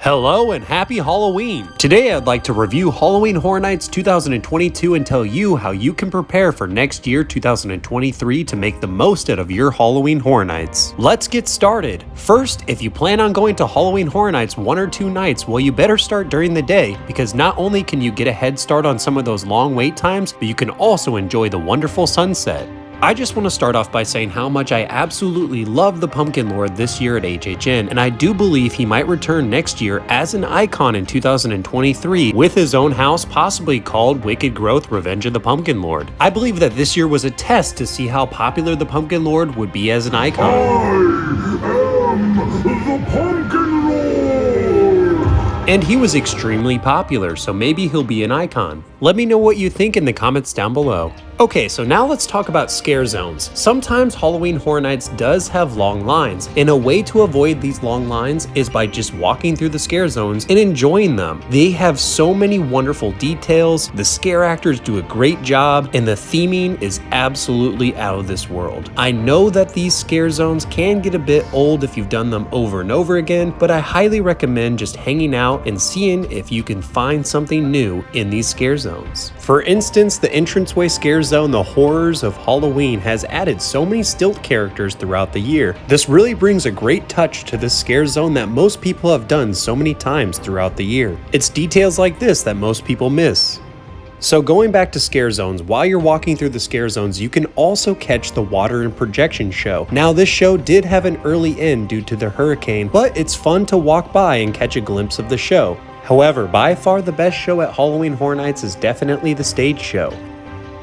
Hello and happy Halloween! Today I'd like to review Halloween Horror Nights 2022 and tell you how you can prepare for next year 2023 to make the most out of your Halloween Horror Nights. Let's get started! First, if you plan on going to Halloween Horror Nights 1 or 2 nights, well, you better start during the day, because not only can you get a head start on some of those long wait times, but you can also enjoy the wonderful sunset. I just want to start off by saying how much I absolutely love the Pumpkin Lord this year at HHN, and I do believe he might return next year as an icon in 2023 with his own house, possibly called Wicked Growth Revenge of the Pumpkin Lord. I believe that this year was a test to see how popular the Pumpkin Lord would be as an icon. I am the Pumpkin Lord! And he was extremely popular, so maybe he'll be an icon. Let me know what you think in the comments down below. Okay, so now let's talk about scare zones. Sometimes Halloween Horror Nights does have long lines, and a way to avoid these long lines is by just walking through the scare zones and enjoying them. They have so many wonderful details, the scare actors do a great job, and the theming is absolutely out of this world. I know that these scare zones can get a bit old if you've done them over and over again, but I highly recommend just hanging out and seeing if you can find something new in these scare zones. For instance, the entranceway scare zone, The Horrors of Halloween, has added so many stilt characters throughout the year. This really brings a great touch to this scare zone that most people have done so many times throughout the year. It's details like this that most people miss. So going back to scare zones, while you're walking through the scare zones, you can also catch the water and projection show. Now this show did have an early end due to the hurricane, but it's fun to walk by and catch a glimpse of the show. However, by far the best show at Halloween Horror Nights is definitely the stage show.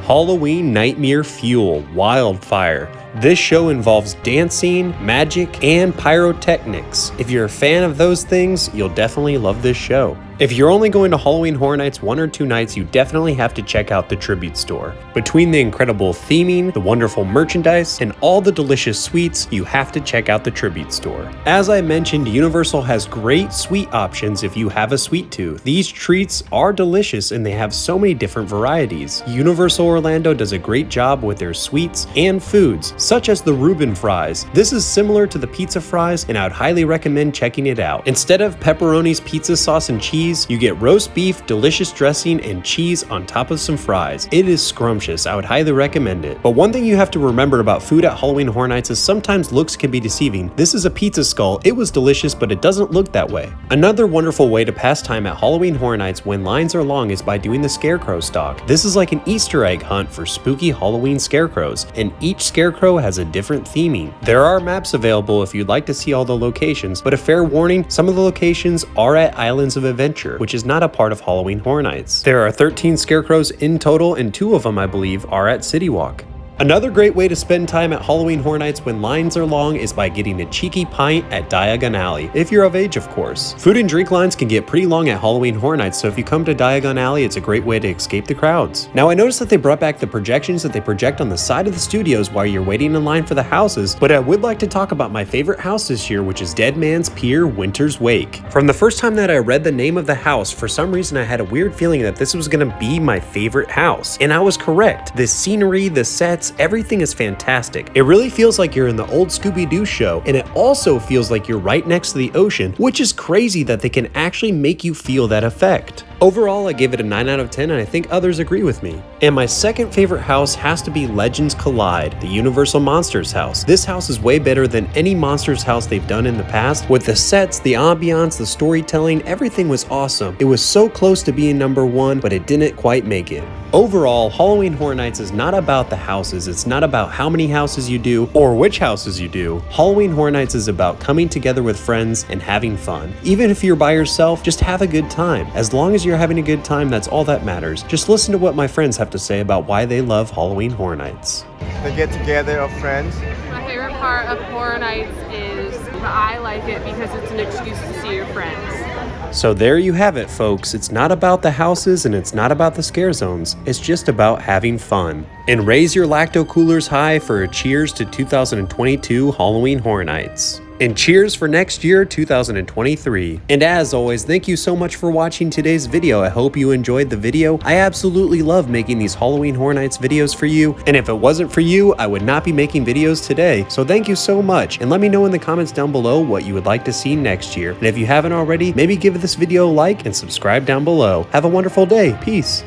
Halloween Nightmare Fuel Wildfire. This show involves dancing, magic, and pyrotechnics. If you're a fan of those things, you'll definitely love this show. If you're only going to Halloween Horror Nights 1 or 2 nights, you definitely have to check out the Tribute Store. Between the incredible theming, the wonderful merchandise, and all the delicious sweets, you have to check out the Tribute Store. As I mentioned, Universal has great sweet options if you have a sweet tooth. These treats are delicious and they have so many different varieties. Universal Orlando does a great job with their sweets and foods, such as the Reuben fries. This is similar to the pizza fries, and I would highly recommend checking it out. Instead of pepperonis, pizza sauce, and cheese, you get roast beef, delicious dressing, and cheese on top of some fries. It is scrumptious. I would highly recommend it. But one thing you have to remember about food at Halloween Horror Nights is sometimes looks can be deceiving. This is a pizza skull. It was delicious, but it doesn't look that way. Another wonderful way to pass time at Halloween Horror Nights when lines are long is by doing the scarecrow stalk. This is like an Easter egg hunt for spooky Halloween scarecrows, and each scarecrow has a different theming. There are maps available if you'd like to see all the locations, but a fair warning, some of the locations are at Islands of Adventure, which is not a part of Halloween Horror Nights. There are 13 scarecrows in total, and 2 of them, I believe, are at City Walk. Another great way to spend time at Halloween Horror Nights when lines are long is by getting a cheeky pint at Diagon Alley, if you're of age, of course. Food and drink lines can get pretty long at Halloween Horror Nights, so if you come to Diagon Alley, it's a great way to escape the crowds. Now, I noticed that they brought back the projections that they project on the side of the studios while you're waiting in line for the houses, but I would like to talk about my favorite house this year, which is Dead Man's Pier Winter's Wake. From the first time that I read the name of the house, for some reason I had a weird feeling that this was going to be my favorite house, and I was correct. The scenery, the sets, everything is fantastic. It really feels like you're in the old Scooby-Doo show, and it also feels like you're right next to the ocean, which is crazy that they can actually make you feel that effect. Overall, I give it a 9 out of 10, and I think others agree with me. And my second favorite house has to be Legends Collide, the Universal Monsters house. This house is way better than any Monsters house they've done in the past. With the sets, the ambiance, the storytelling, everything was awesome. It was so close to being #1, but it didn't quite make it. Overall, Halloween Horror Nights is not about the houses. It's not about how many houses you do or which houses you do. Halloween Horror Nights is about coming together with friends and having fun. Even if you're by yourself, just have a good time. As long as you're having a good time, that's all that matters. Just listen to what my friends have to say about why they love Halloween Horror Nights. The get together of friends. My favorite part of Horror Nights is I like it because it's an excuse to see your friends. So there you have it, folks. It's not about the houses and it's not about the scare zones. It's just about having fun. And raise your lacto coolers high for a cheers to 2022 Halloween Horror Nights. And cheers for next year, 2023. And as always, thank you so much for watching today's video. I hope you enjoyed the video. I absolutely love making these Halloween Horror Nights videos for you. And if it wasn't for you, I would not be making videos today. So thank you so much. And let me know in the comments down below what you would like to see next year. And if you haven't already, maybe give this video a like and subscribe down below. Have a wonderful day. Peace.